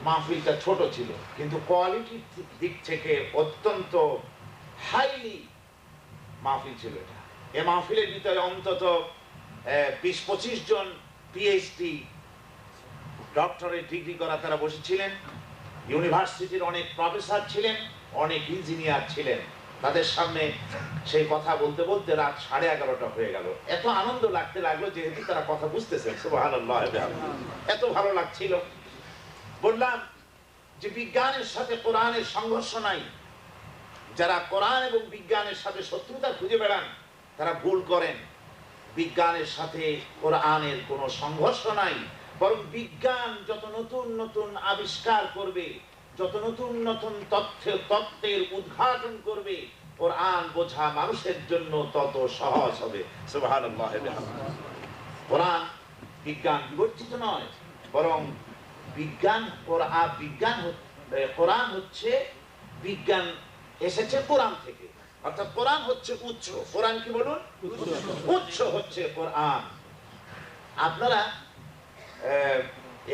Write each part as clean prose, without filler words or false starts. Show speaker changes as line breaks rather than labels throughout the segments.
মাহফিলটা ছোট ছিল, কিন্তু কোয়ালিটির দিক থেকে অত্যন্ত হাইলি মাহফিল ছিল এটা। এ মাহফিলের ভিতরে অন্তত 20-25 জন পিএইচডি ডক্টরেট ডিগ্রি করা তারা বসেছিলেন। ইউনিভার্সিটির অনেক প্রফেসর ছিলেন, অনেক ইঞ্জিনিয়ার ছিলেন। তাদের সামনে সেই কথা বলতে বলতে রাত 11:30 হয়ে গেল। এত আনন্দ লাগতে লাগলো যেহেতু তারা কথা বুঝতেছেন, সুবহানাল্লাহ, এত ভালো লাগছিল। বললাম যে বিজ্ঞানের সাথে কোরআনের সংঘর্ষ নাই। যারা কোরআন এবং বিজ্ঞানের সাথে শত্রুতা খুঁজে বেড়ান তারা ভুল করেন। বিজ্ঞানের সাথে কোরআনের কোনো সংঘর্ষ নাই, বরং বিজ্ঞান যত নতুন নতুন আবিষ্কার করবে, যত নতুন নতুন তত্ত্বের উদ্ঘাটন করবে, কোরআন বোঝা মানুষের জন্য তত সহজ হবে। সুবহানাল্লাহ। কোরআন বিজ্ঞান বিবর্জিত নয়, বরং কোরআন হচ্ছে বিজ্ঞান এসেছে কোরআন থেকে, অর্থাৎ কোরআন হচ্ছে উৎস। কোরআন কি বলুন? উৎস হচ্ছে কোরআন। আপনারা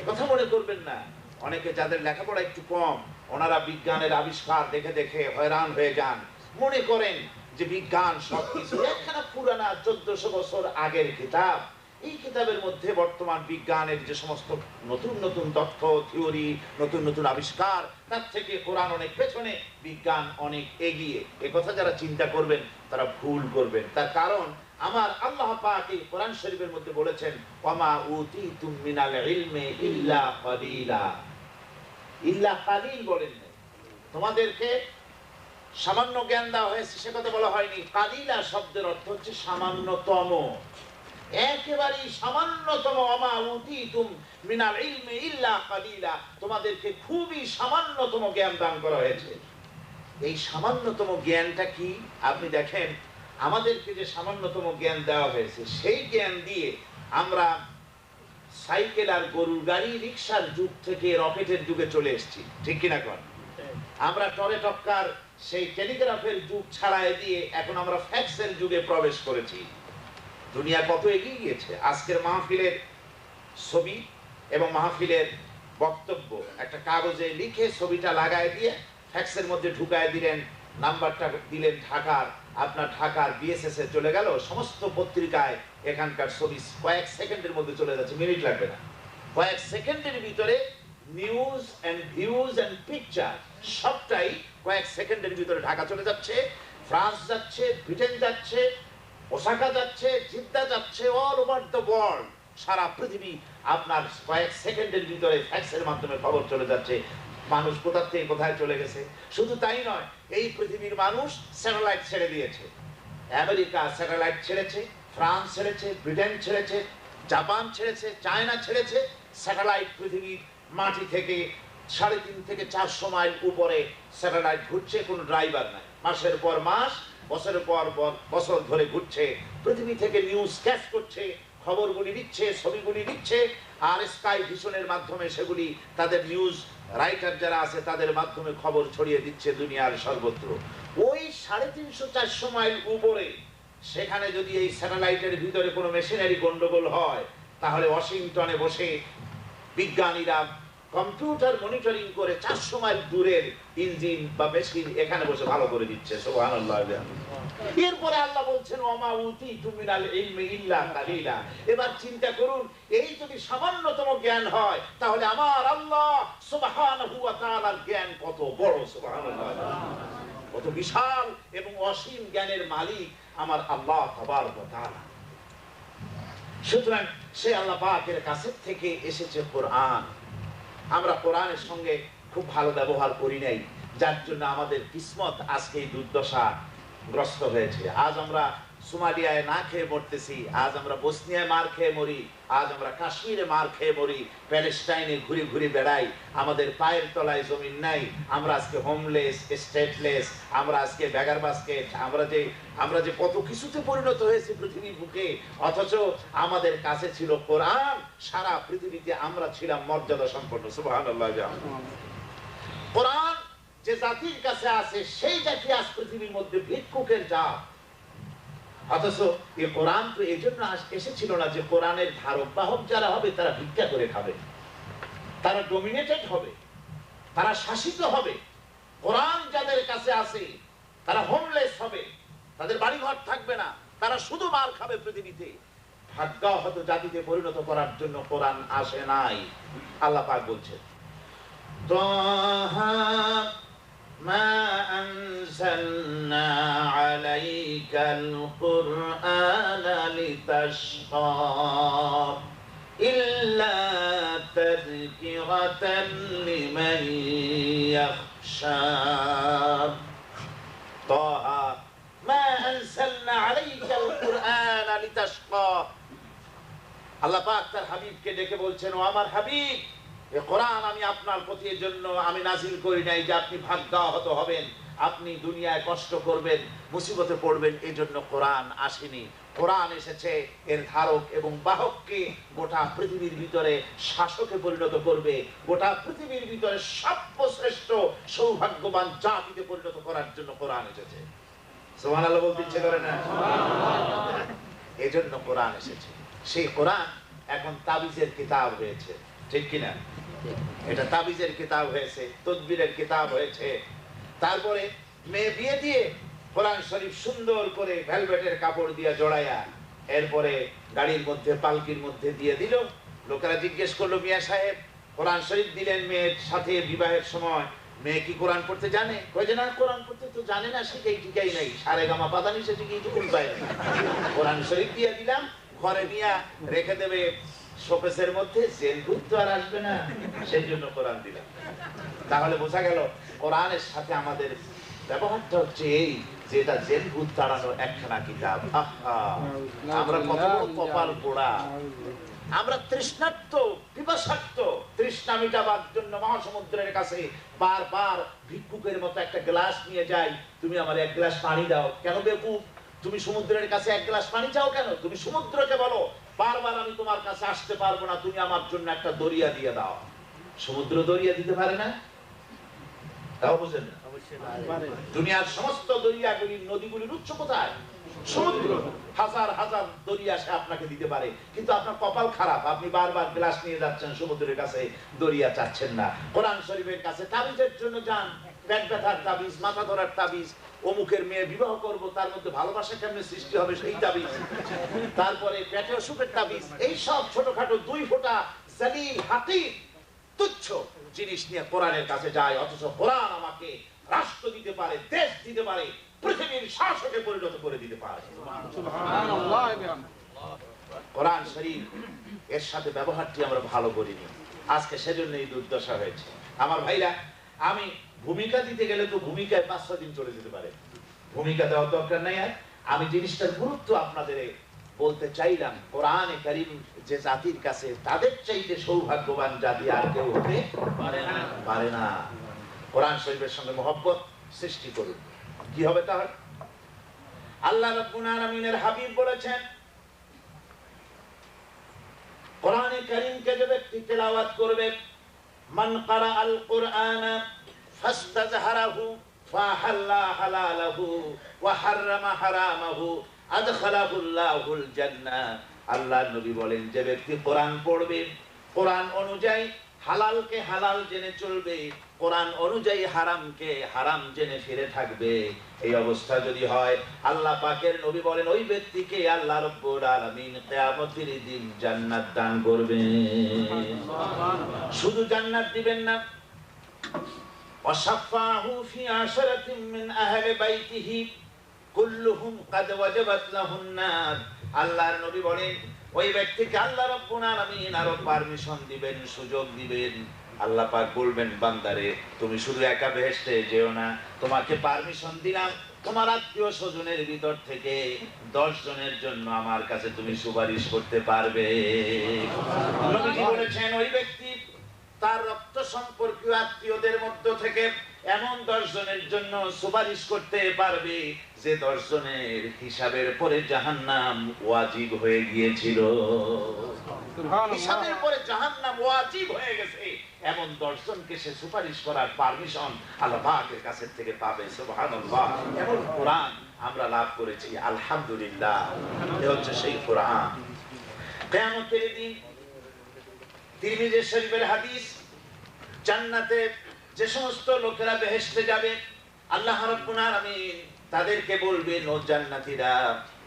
একথা মনে করবেন না, অনেকে যাদের লেখাপড়া একটু কম, ওনারা বিজ্ঞানের আবিষ্কার দেখে দেখে হয়রান হয়ে যান, মনে করেন যে বিজ্ঞান সবকিছু একখানা পুরানা 1400 বছর আগের কিতাব। এই কিতাবের মধ্যে বর্তমান বিজ্ঞানের যে সমস্ত নতুন নতুন তথ্য, থিওরি, নতুন নতুন আবিষ্কার, তার থেকে কোরআন অনেক পেছনে, বিজ্ঞান অনেক এগিয়ে। একথা যারা চিন্তা করবেন তারা ভুল করবেন। তার কারণ আমার আল্লাহ পাক এই কোরআন শরীফের মধ্যে বলেছেন, ওয়ামা উতিতুম মিনাল ইলমি ইল্লা কালিলা। ইল্লা কালিল বলেন না, তোমাদেরকে সামান্য জ্ঞান দেওয়া হয়েছে সে কথা বলা হয়নি। কালিলা শব্দের অর্থ হচ্ছে সামান্যতম, একেবারেই সামান্যতম। ওয়ামা উতিতুম মিনাল ইলমি ইল্লা কালিলা, তোমাদেরকে খুবই সামান্যতম জ্ঞান দান করা হয়েছে। এই সামান্যতম জ্ঞানটা কি? আপনি দেখেন আমাদেরকে যে সামান্যতম জ্ঞান দেওয়া হয়েছে, সেই জ্ঞান দিয়ে আমরা সাইকেল আর গরুর গাড়ি, রিক্সার যুগ থেকে রকেটের যুগে চলে এসেছি, ঠিক কিনা কোন? আমরা টরে টক্কার সেই টেলিগ্রাফের যুগ ছাড়াই দিয়ে এখন আমরা ফ্যাক্সের যুগে প্রবেশ করেছি। দুনিয়া কত এগিয়ে গিয়েছে। আজকের মাহফিলের ছবি এবং মাহফিলের বক্তব্য একটা কাগজে লিখে ছবিটা লাগায় দিয়ে ফ্যাক্সের মধ্যে ঢুকায় দিলেন, নাম্বারটা দিলেন ঢাকার, আপনার ঢাকার বিএসএস এ চলে গেল, সমস্ত পত্রিকায় এখানকার ছবি কয়েক সেকেন্ডের মধ্যে চলে যাচ্ছে, মিনিট লাগবে না। কয়েক সেকেন্ডের ভিতরে news and views and picture সবটাই কয়েক সেকেন্ডের ভিতরে ঢাকা চলে যাচ্ছে, ফ্রান্স যাচ্ছে, ব্রিটেন যাচ্ছে, ওসাকা যাচ্ছে, জিদ্দা যাচ্ছে, অল ওভার দ্য ওয়ার্ল্ড, সারা পৃথিবী আপনার কয়েক সেকেন্ডের ভিতরে ফ্যাক্সের মাধ্যমে খবর চলে যাচ্ছে। মানুষ কোথা থেকে কোথায় চলে গেছে। শুধু তাই নয়, এই পৃথিবীর মানুষ স্যাটেলাইট ছেড়ে দিয়েছে। আমেরিকা স্যাটেলাইট ছেড়েছে, ফ্রান্স ছেড়েছে, ব্রিটেন ছেড়েছে, জাপান ছেড়েছে, চায়না ছেড়েছে। স্যাটেলাইট পৃথিবীর মাটি থেকে 3.5 থেকে 400 মাইল উপরে স্যাটেলাইট ঘুরছে, কোনো ড্রাইভার নাই। মাসের পর মাস, বছরের পর বছর ধরে ঘুরছে, পৃথিবী থেকে নিউজ ক্যাচ করছে, খবরগুলি দিচ্ছে, ছবিগুলি দিচ্ছে, আর স্কাই ভিশনের মাধ্যমে সেগুলি তাদের নিউজ রাইটার যারা আছে তাদের মাধ্যমে খবর ছড়িয়ে দিচ্ছে দুনিয়ার সর্বত্র। ওই 350-400 মাইল উপরে সেখানে যদি এই স্যাটেলাইটের ভিতরে কোনো মেশিনারি গন্ডগোল হয়, তাহলে ওয়াশিংটনে বসে বিজ্ঞানীরা কম্পিউটার মনিটরিং করে 400 মাইল দূরের ইঞ্জিন বা মেশিন এখানে বসে ভালো করে দিচ্ছে। সুবহানাল্লাহ। এরপরে আল্লাহ বলছেন, ওয়ামা উতিতুম মিনাল ইলমি ইল্লা কালিলা। এবার চিন্তা করুন, এই যদি সামান্যতম জ্ঞান হয়, তাহলে আমার আল্লাহ সুবহানাহু ওয়া তাআলার জ্ঞান কত বড়। সুবহানাল্লাহ, কত বিশাল এবং অসীম জ্ঞানের মালিক আমার আল্লাহ তাবারক ওয়া তাআলা। সুতরাং সে আল্লাহ পাকের কাছ থেকে এসেছে কোরআন। আমরা কোরআনের সঙ্গে খুব ভালো ব্যবহার করি নাই, যার জন্য আমাদের কিসমত আজকে এই দুর্দশাগ্রস্ত হয়েছে। আজ আমরা সোমালিয়ায় না খেয়ে মরতেছি, আজ আমরা বসনিয়ায় মার খেয়ে মরি, আজ আমরা কাশ্মীরে মার খেয়ে মরি, প্যালেস্টাইনে ঘুরে ঘুরে বেড়াই, আমাদের পায়ের তলায় জমিন নাই, আমরা আজকে হোমলেস, স্টেটলেস, আমরা আজকে বেগার বাস্কেট, আমরা যে কত কিছুতে পরিণত হয়েছে পৃথিবীর বুকে, অথচ আমাদের কাছে ছিল কোরআন। সারা পৃথিবীতে আমরা ছিলাম মর্যাদা সম্পন্ন। সুবহানাল্লাহ। কোরআন যে জাতির কাছে আছে, সেই জাতি আজ পৃথিবীর মধ্যে ভিক্ষুকের জাত। অথচ এই কোরআন তো এই জন্য এসেছিল না যে কোরআনের ধারক বাহক যারা হবে তারা ভিক্ষা করে খাবে, তারা ডমিনেটেড হবে। তারা শাসিত হবে। কোরআন যাদের কাছে আছে তারা হোমলেস হবে, তাদের বাড়িঘর থাকবে না, তারা শুধু মার খাবে পৃথিবীতে। ভাগ্যাহত জাতিতে পরিণত করার জন্য কোরআন আসে নাই। আল্লাহ পাক বলছেন, তাহা মা আনজালনা আলাইকাল কুরআনা লিতাশকা ইল্লা তাযকিরাতান লিমান ইয়াখশা। তাহা মা আনজালনা আলাইকাল কুরআনা লিতাশকা। আল্লাহ পাক তার হাবিবকে ডেকে বলছেন, ও আমার হাবিব, এই কোরআন আমি আপনার প্রতি এর জন্য আমি নাজিল করি নাই যে আপনি ভাগ্যাহত হবেন, আপনি দুনিয়ায় কষ্ট করবেন, মুসিবতে পড়বেন, এই জন্য কোরআন আসেনি। কোরআন এসেছে এর ধারক এবং বাহককে গোটা পৃথিবীর ভিতরে শাসকে পরিণত করবে, গোটা পৃথিবীর ভিতরে সর্বশ্রেষ্ঠ সৌভাগ্যবান জাতিতে পরিণত করার জন্য কোরআন এসেছে। সুবহানাল্লাহ বলতে ইচ্ছে করে না? এই জন্য কোরআন এসেছে। সেই কোরআন এখন তাবিজের কিতাব হয়েছে, ঠিক কিনা? এটা তাবিজের কিতাব হয়েছে, তদবিরের কিতাব হয়েছে। তারপরে মেয়ে বিয়ে দিয়ে কোরআন শরীফ সুন্দর করে ভেলভেটের কাপড় দিয়ে জড়াইয়া এরপরে গাড়ির মধ্যে পালকির মধ্যে দিয়ে দিল। লোকেরা জিজ্ঞেস করলো, মিয়া সাহেব কোরআন শরীফ দিলেন মেয়ের সাথে বিবাহের সময়, মেয়ে কি কোরআন পড়তে জানে? কয় যে না, কোরআন পড়তে তো জানে না, শিখেই ঠিকাই নাই, সারে গামা পাতা নিচে ঠিকই টুকুন পায় না। কোরআন শরীফ দিয়ে দিলাম, ঘরে নিয়ে রেখে দেবে শোকেসের মধ্যে, জেল ভূত তো আর আসবে না, সেই জন্য কোরআন দিলাম। তাহলে বোঝা গেল কোরআনের সাথে আমাদের ব্যবহারটা হচ্ছে এই যে এটা জেল ভূত তাড়ানো একখানা কিতাব। আমরা কত বড় কপাল পোড়া, আমরা তৃষ্ণার্ত, পিপাসার্ত। তৃষ্ণা মিটাবার জন্য মহাসমুদ্রের কাছে বারবার ভিক্ষুকের মতো একটা গ্লাস নিয়ে যাই, তুমি আমার এক গ্লাস পানি দাও। কেন বেকুব, তুমি সমুদ্রের কাছে এক গ্লাস পানি চাও কেন? তুমি সমুদ্রকে বলো বারবার আমি তোমার কাছে আসতে পারবো না, তুমি আমার জন্য একটা দরিয়া দিয়ে দাও। সমুদ্র দরিয়া দিতে পারে না? তাও বুঝেন না? দুনিয়ার সমস্ত দরিয়াগুলির নদীগুলির উৎস কোথায়? সমুদ্র। হাজার হাজার দরিয়া সে আপনাকে দিতে পারে, কিন্তু আপনার কপাল খারাপ, আপনি বারবার গ্লাস নিয়ে যাচ্ছেন সমুদ্রের কাছে, দরিয়া চাচ্ছেন না। কোরআন শরীফের কাছে তাবিজের জন্য যান, পেট ব্যথার তাবিজ, মাথা ধরার তাবিজ, অমুকের মেয়ে বিবাহ করব, তার মধ্যে ভালোবাসা কেমনে সৃষ্টি হবে সেই তাবিজ, তারপরে পেটে অসুখের তাবিজ, এই সব ছোটখাটো 2 ফোঁটা জালিল হাকির তুচ্ছ জিনিস নিয়ে কোরআনের কাছে যায়। অথচ কোরআন আমাকে রাষ্ট্র দিতে পারে, দেশ দিতে পারে, পৃথিবীর শাসকে পরিণত করে দিতে পারে। সুবহানাল্লাহ। কোরআন শরীফ এর সাথে ব্যবহারটি আমরা ভালো করিনি, আজকে সেজন্য এই দুর্দশা হয়েছে। আমার ভাইরা, আমি ভূমিকা দিতে গেলে তো ভূমিকায় 5-6 দিন চলে যেতে পারে, ভূমিকা দেওয়ার দরকার নাই। আর আমি জিনিসটার গুরুত্ব আপনাদের বলতে চাইলাম। কোরআনে কারীম যে জাতির কাছে, তাদের চাইতে সৌভাগ্যবান জাতি আর কেউ হতে পারে না। কোরআন শরীফের সঙ্গে মহব্বত সৃষ্টি করুন। কি হবে তাহলে? আল্লাহ রাব্বুল আলামিনের হাবিব বলেছেন, কোরআনে কারীমকে যে ব্যক্তি তেলাওয়াত করবে, মান ক্বারা আল কুরআনা ফাস্তাজহারাহু ফাহাল্লা হালালাহু ওয়া হাররামা হারামাহু আদখালাহুল্লাহুল জান্নাহ। আল্লাহর নবী বলেন, যে ব্যক্তি কোরআন পড়বে, কোরআন অনুযায়ী হালালকে হালাল জেনে চলবে, কোরআন অনুযায়ী হারামকে হারাম জেনে ফিরে থাকবে, এই অবস্থা যদি হয়, আল্লাহ পাকের নবী বলেন ওই ব্যক্তিকে আল্লাহ রাব্বুল আলামিন কিয়ামতের দিন জান্নাত দান করবেন। শুধু জান্নাত দিবেন না, ওয়াশাফাহু ফি আশরাতিন মিন আহলি বাইতিহি কুল্লুহুম কাদ ওয়াজাবাত লাহুন নার। আল্লাহর নবী বলেন ওই ব্যক্তিকে আল্লাহ রাব্বুল আলামিন আরো পারমিশন দিবেন, সুযোগ দিবেন। আল্লাহ পাক বলবেন, বান্দারে তুমি শুধু একা বেহেশতে যেও না, তোমাকে পারমিশন দিলাম তোমার আত্মীয় স্বজনের ভিতর থেকে 10 জনের জন্য আমার কাছে তুমি সুপারিশ করতে পারবে। নবীজি বলেছেন ওই ব্যক্তি তার রক্ত সম্পর্কীয় আত্মীয়দের মধ্য থেকে এমন 10 জনের জন্য সুপারিশ করতে পারবে যে 10 জনের হিসাবের পরে জাহান্নাম ওয়াজিব হয়ে গিয়েছিল। হিসাবের পরে জাহান্নাম ওয়াজিব হয়ে গেছে, এমন 10 জনকে সে সুপারিশ করার পারমিশন আল্লাহ পাকের কাছ থেকে পাবে। সুবহানাল্লাহ। এমন কোরআন আমরা লাভ করেছি, আলহামদুলিল্লাহ। এই হচ্ছে সেই কোরআন। কিয়ামতের দিন তিরমিজি শরীফের হাদিস, জান্নাতে যে সমস্ত লোকেরা বেহেশতে যাবে আল্লাহ রাব্বুল আলামিন তাদেরকে বলবেন ও জান্নাতীরা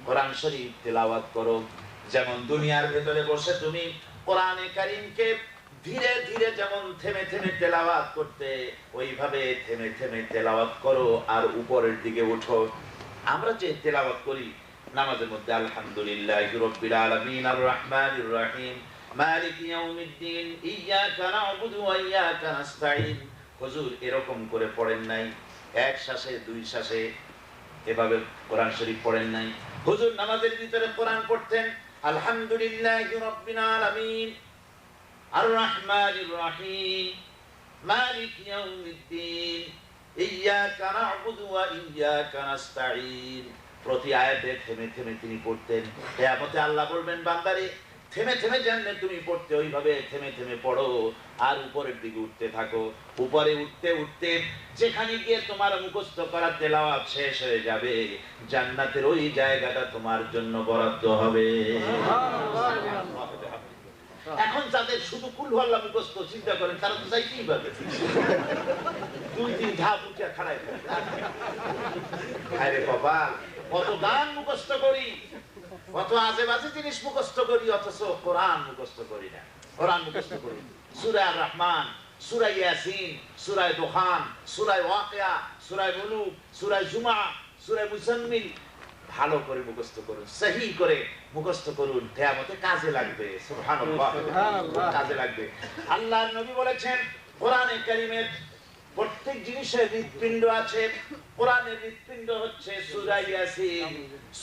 কোরআন শরীফ তেলাওয়াত করো। যেমন দুনিয়ার ভেতরে বসে তুমি কোরআনে কারীমকে ধীরে ধীরে যেমন থেমে থেমে তেলাওয়াত করতে, ওইভাবে থেমে থেমে তেলাওয়াত করো আর উপরের দিকে উঠো। আমরা যে তেলাওয়াত করি নামাজের মধ্যে আলহামদুলিল্লাহি রাব্বিল আলামিন আর রহমানির রহিম মালিকি ইয়াউমিদ্দিন ইয়্যাকা না'বুদু ওয়া ইয়্যাকা নাস্তাঈন, হুজুর এরকম করে পড়েন নাই, এক শ্বাসে দুই শ্বাসে এভাবে কোরআন শরীফ পড়েন নাই। হুজুর নামাজের ভিতরে কোরআন পড়তেন আলহামদুলিল্লাহি রাব্বিল আলামিন আর রহমানির রহিম মালিকি ইয়াউমিদ্দিন ইয়্যাকা না'বুদু ওয়া ইয়্যাকা নাস্তাঈন। প্রতি আয়াতে থেমে থেমে তিনি পড়তেন। কিয়ামতে আল্লাহ বলবেন বান্দারে থেমে থেমে জানলে তুমি পড়তে, ওইভাবে থেমে থেমে পড়ো আর উপরের দিকে উঠতে থাকো। উপরে উঠতে উঠতে যেখানে গিয়ে তোমার মুখস্থ করা তেলাওয়াত শেষ হয়ে যাবে, জান্নাতের ওই জায়গাটা তোমার জন্য বরাদ্দ হবে। এখন যাদের শুধু কুল হল্লা মুখস্থ, চিন্তা করেন তারা তো চাইতেই পারবে দুই তিন ধাপ উঠে খাড়াই। আরে বাবা, কত গান মুখস্থ করি, কত আজে বাজে জিনিস মুখস্থ করি, অথচ কোরআন মুখস্থ করি না। কোরআন মুখস্থ করি সূরা আর রহমান, সূরা ইয়াসিন, সূরা দুখান, সূরা ওয়াকিয়া, সূরা মুলুক, সূরা জুমা, সূরা মুজাম্মিল ভালো করে মুখস্থ করুন, সহি করে মুখস্থ করুন, কিয়ামতে কাজে লাগবে। সুবহানাল্লাহ, কাজে লাগবে। আল্লাহর নবী বলেছেন কোরআনে কারীমের প্রত্যেক জিনিসের হৃৎপিণ্ড আছে। কোরআনের হৃৎপিণ্ড হচ্ছে সূরা ইয়াসিন।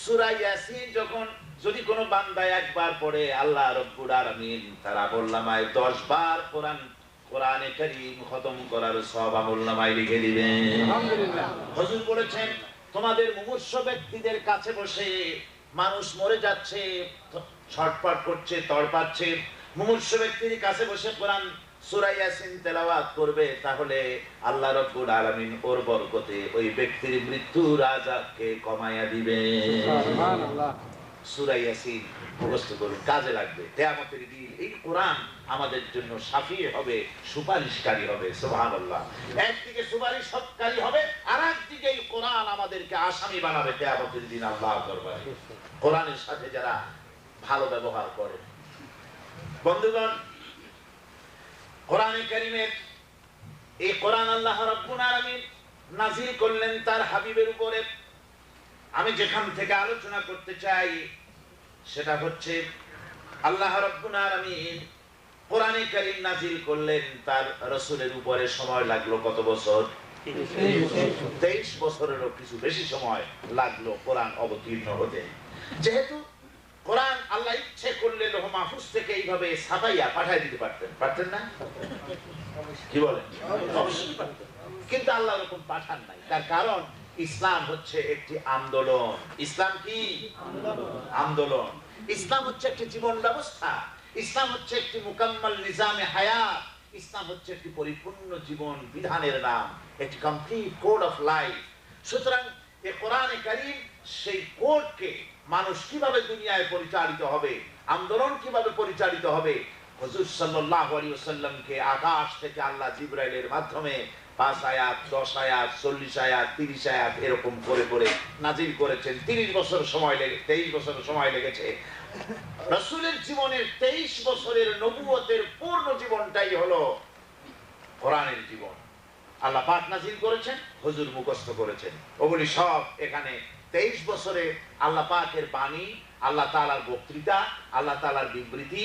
সূরা ইয়াসিন যখন যদি কোনো বান্দা একবার পড়ে, আল্লাহ রাব্বুল আলামিন তার আমলনামায় 10 বার কোরআনে কারীম খতম করার সওয়াব আমলনামায় লিখে দিবেন। আলহামদুলিল্লাহ। হুজুর বলেছেন তোমাদের মুমূর্ষু ব্যক্তিদের কাছে বসে মানুষ মরে যাচ্ছে, ছটফট করছে, তড়পাচ্ছে, মুমূর্ষু ব্যক্তির কাছে বসে কোরআন সূরা ইয়াসিন তেলাওয়াত করবে, তাহলে আল্লাহ রাব্বুল আলামিন ওর বরকতে ওই ব্যক্তির মৃত্যুর আযাবকে কমায়া দিবেন। সুবহানাল্লাহ। সূরা ইয়াসিন মুখস্থ করুন, কাজে লাগবে। কিয়ামতের দিন এই কোরআন আমাদের জন্য শাফিঈ হবে, সুপারিশকারী হবে। সুবহানাল্লাহ। একদিকে সুপারিশকারী হবে, আর একদিকে এই কোরআন আমাদেরকে আসামি বানাবে কিয়ামতের দিন আল্লাহর দরবারে। কোরআনের সাথে যারা ভালো ব্যবহার করে। বন্ধুগণ, কোরআনে কারীমের এই কোরআন আল্লাহ রাব্বুল আলামিন নাযিল করলেন তার হাবিবের উপরে। আমি যেখান থেকে আলোচনা করতে চাই সেটা হচ্ছে আল্লাহ রাব্বুল আলামিন কোরআনে কারীম নাযিল করলেন তার রাসূলের উপরে। সময় লাগলো কত বছর? 23 বছরেরও কিছু বেশি সময় লাগলো কোরআন অবতীর্ণ হতে। যেহেতু কোরআন আল্লাহ ইচ্ছে করলে লৌহ মাহফুজ থেকে এইভাবে ছাপাইয়া পাঠিয়ে দিতে পারতেন, পারতেন না? কি বলেন? অবশ্যই পারতেন, কিন্তু আল্লাহ এরকম পাঠান নাই। তার কারণ ইসলাম হচ্ছে একটি আন্দোলন। ইসলাম কি? আন্দোলন। ইসলাম হচ্ছে একটি জীবন ব্যবস্থা। ইসলাম হচ্ছে একটি মুকাম্মাল নিজামে হায়াত। ইসলাম হচ্ছে একটি পরিপূর্ণ জীবন বিধানের নাম, একটি কমপ্লিট কোড অফ লাইফ। সুতরাং এই কোরআনে কারীম সেই কোডকে মানুষ কিভাবে দুনিয়ায় পরিচালিত হবে, আন্দোলন কিভাবে পরিচালিত হবে, হুজুর সাল্লাল্লাহু আলাইহি ওয়াসাল্লামকে আকাশ থেকে আল্লাহ জিবরাইলের মাধ্যমে 5 আয়াত, 10 আয়াত, 40 আয়াত, 30 আয়াত এরকম করে করে নাজিল করেছেন। 23 বছর সময় লেগেছে। রাসূলের জীবনের 23 বছরের নবুয়তের পূর্ণ জীবনটাই হলো কোরআনের জীবন। আল্লাহ পাক নাজিল করেছেন, হুজুর মুখস্থ করেছেন। ওগুলি সব এখানে 23 বছরে আল্লাহ পাকের বাণী, আল্লাহ তাআলার বক্তৃতা, আল্লাহ তাআলার বিবৃতি।